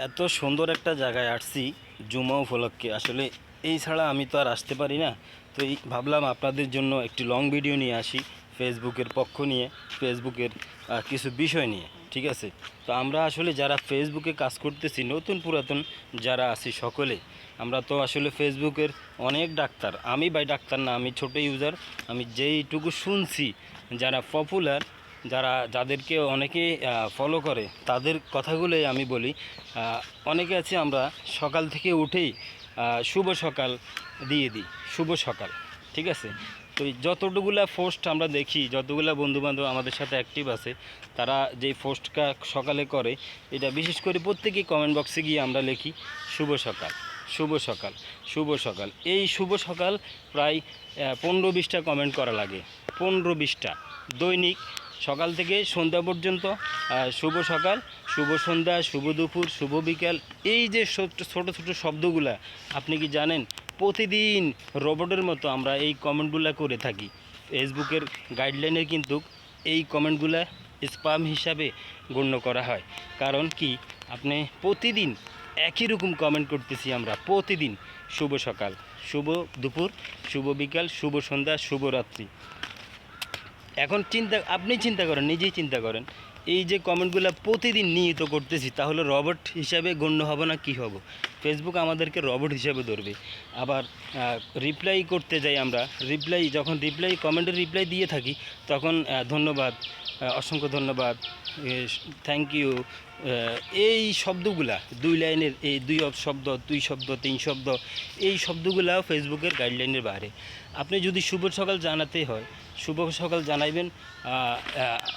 এত সুন্দর একটা জায়গায় আসছি জুমা উপলক্ষে। আসলে এই ছাড়া আমি তো আর আসতে পারি না। তো এই ভাবলাম আপনাদের জন্য একটি লং ভিডিও নিয়ে আসি, ফেসবুকের পক্ষ নিয়ে, ফেসবুকের কিছু বিষয় নিয়ে। ঠিক আছে? তো আমরা আসলে যারা ফেসবুকে কাজ করতেছি, নতুন পুরাতন যারা আছি সকলে, আমরা তো আসলে ফেসবুকের অনেক ডাক্তার। আমি ভাই ডাক্তার না, আমি ছোট ইউজার। আমি যেইটুকু শুনছি, যারা পপুলার, যাদেরকে অনেকে ফলো করে, তাদের কথাগুলোই আমি বলি। অনেকে আছে আমরা সকাল থেকে উঠেই শুভ সকাল দিয়ে দিই, শুভ সকাল। ঠিক আছে? তো এই যতটুকুলা পোস্ট আমরা দেখি, যতগুলা বন্ধুবান্ধব আমাদের সাথে অ্যাক্টিভ আছে, তারা যেই পোস্টটা সকালে করে, এটা বিশেষ করে প্রত্যেকেই কমেন্ট বক্সে গিয়ে আমরা লিখি শুভ সকাল, শুভ সকাল, শুভ সকাল। এই শুভ সকাল প্রায় 15-20টা কমেন্ট করা লাগে, 15-20টা দৈনিক, সকাল থেকে সন্ধ্যা পর্যন্ত। শুভ সকাল, শুভ সন্ধ্যা, শুভ দুপুর, শুভ বিকাল, এই যে ছোট ছোট শব্দগুলা, আপনি কি জানেন প্রতিদিন রোবটের মতো আমরা এই কমেন্টগুলো করে থাকি। ফেসবুকের গাইডলাইনে কিন্তু এই কমেন্টগুলা স্প্যাম হিসাবে গণ্য করা হয়। কারণ কি, আপনি প্রতিদিন একই রকম কমেন্ট করতেছি আমরা প্রতিদিন। শুভ সকাল, শুভ দুপুর, শুভ বিকাল, শুভ সন্ধ্যা, শুভ রাত্রি। এখন আপনি চিন্তা করেন, নিজেই চিন্তা করেন, এই যে কমেন্টগুলো প্রতিদিন নিয়মিত করতেছি, তাহলে রবট হিসাবে গণ্য হব না কি হব? ফেসবুক আমাদেরকে রবট হিসাবে ধরবে। আবার রিপ্লাই করতে যাই আমরা, যখন কমেন্টের রিপ্লাই দিয়ে থাকি, তখন ধন্যবাদ, অসংখ্য ধন্যবাদ, থ্যাংক ইউ, এই শব্দগুলা, 2 লাইনের এই শব্দ, 2 শব্দ, 3 শব্দ, এই শব্দগুলাও ফেসবুকের গাইডলাইনের বাইরে। আপনি যদি শুভ সকাল জানাতে হয়, শুভ সকাল জানাইবেন,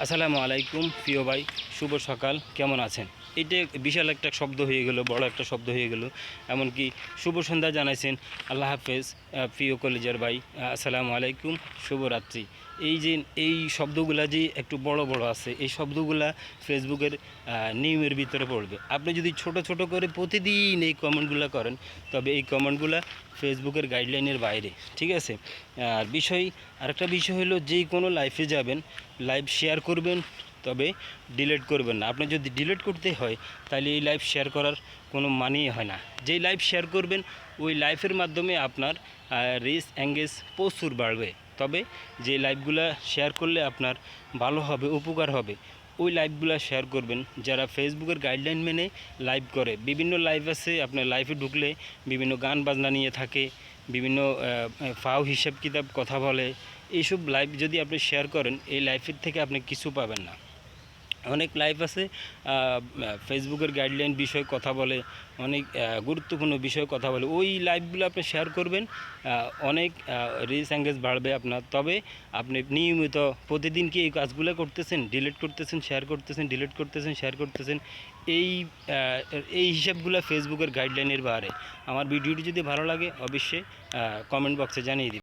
আসসালামু আলাইকুম প্রিয় ভাই, শুভ সকাল, কেমন আছেন? এটা বিশাল একটা শব্দ হয়ে গেল, বড় একটা শব্দ হয়ে গেল। এমনকি শুভ সন্ধ্যা জানাইছেন, আল্লাহ হাফেজ প্রিয় কলেজের ভাই, আসসালামু আলাইকুম, শুভরাত্রি। এই শব্দগুলা যে একটু বড় বড় আছে, এই শব্দগুলা ফেসবুকের নিয়মের ভিতরে পড়বে। আপনি যদি ছোট ছোট করে প্রতিদিন এই কমেন্টগুলো করেন, তবে এই কমেন্টগুলো ফেসবুকের গাইডলাইনের বাইরে। ঠিক আছে? আর আরেকটা বিষয় হলো, যে কোনো লাইফে যাবেন, লাইভ শেয়ার করবেন, তবে ডিলিট করবেন না। আপনি যদি ডিলিট করতে হয়, তাহলে এই লাইভ শেয়ার করার কোনো মানেই হয় না। যেই লাইভ শেয়ার করবেন, ওই লাইভের মাধ্যমে আপনার রিচ এঙ্গেজ প্রচুর বাড়বে। তবে যে লাইভগুলো শেয়ার করলে আপনার ভালো হবে, উপকার হবে, ওই লাইভগুলো শেয়ার করবেন যারা ফেসবুকের গাইডলাইন মেনে লাইভ করে। বিভিন্ন লাইভ আছে, আপনার লাইভে ঢুকলে বিভিন্ন গান বাজনা নিয়ে থাকে, বিভিন্ন ফাও হিসাব কিতাব কথা বলে। এইসব লাইভ যদি আপনি শেয়ার করেন, এই লাইফের থেকে আপনি কিছু পাবেন না। অনেক লাইভ আছে ফেসবুকের গাইডলাইন বিষয়ে কথা বলে, অনেক গুরুত্বপূর্ণ বিষয়ে কথা বলে, ওই লাইভগুলো আপনি শেয়ার করবেন, অনেক রিচ এঙ্গেজ বাড়বে আপনার। তবে আপনি নিয়মিত প্রতিদিন কি এই কাজগুলো করতেছেন, ডিলিট করতেছেন, শেয়ার করতেছেন, ডিলিট করতেছেন, শেয়ার করতেছেন, এই এই হিসাবগুলো ফেসবুকের গাইডলাইনের বাইরে। আমার ভিডিওটি যদি ভালো লাগে, অবশ্যই কমেন্ট বক্সে জানিয়ে দিন।